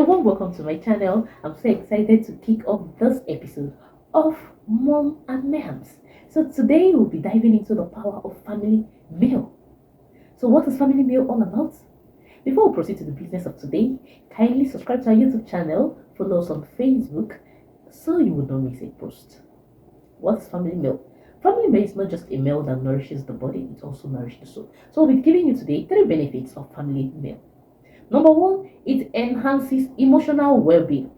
warm welcome to my channel. I'm so excited to kick off this episode of Mom and Mams. So today we'll be diving into the power of family meal. So what is family meal all about? Before we proceed to the business of today, kindly subscribe to our YouTube channel, follow us on Facebook so you will not miss a post. What's family meal? Family meal is not just a meal that nourishes the body, it also nourishes the soul. So we'll be giving you today 3 benefits of family meal. Number 1, it enhances emotional well-being.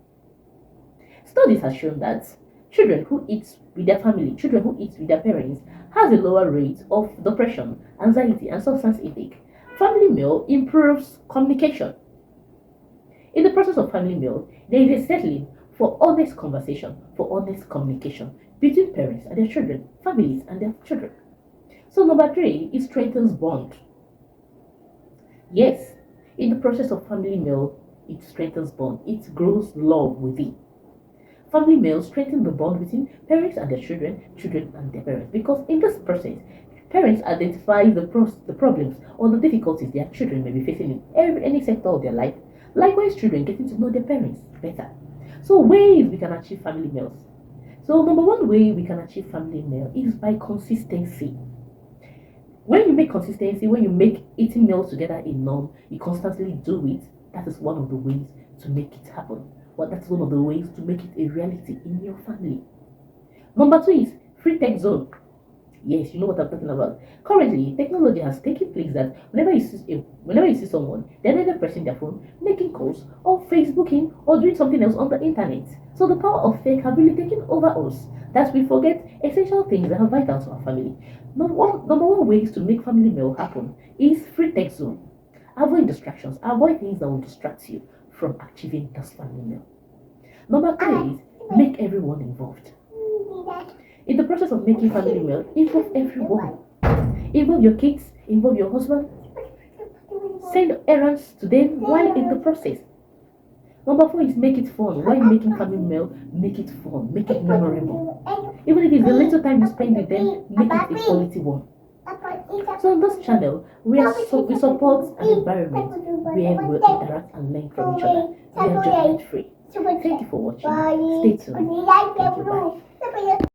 Studies have shown that children who eat with their family, children who eat with their parents, has a lower rate of depression, anxiety, and substance intake. Family meal improves communication. In the process of family meal, there is a settling for honest conversation, for honest communication between parents and their children, families and their children. So number 3, it strengthens bond. Yes, in the process of family meal, it strengthens bond. It grows love within. Family meals strengthen the bond between parents and their children, children and their parents. Because in this process, parents identify the problems or the difficulties their children may be facing in any sector of their life. Likewise, children getting to know their parents better. So ways we can achieve family meals. So number 1 way we can achieve family meal is by consistency. When you make consistency, when you make eating meals together a norm, you constantly do it, that is one of the ways to make it happen. Well, that's one of the ways to make it a reality in your family. Number 2 is free tech zone. Yes, you know what I'm talking about. Currently, technology has taken place that whenever you see someone, they're either pressing their phone, making calls, or Facebooking, or doing something else on the internet. So the power of tech have really taken over us, that we forget essential things that are vital to our family. Number one ways to make family meal happen is free tech zone. Avoid distractions. Avoid things that will distract you from achieving this family meal. Number 3 is make everyone involved. In the process of making family meal, involve everyone. Involve your kids, involve your husband. Send errands to them while in the process. Number 4 is make it fun. While making family meal, make it fun, make it memorable. Even if it's the little time you spend with them, make it a quality one. So on this channel, we support an environment where we interact and learn from each other. We are judgment free. Thank you for watching. Stay tuned. Thank you. Bye.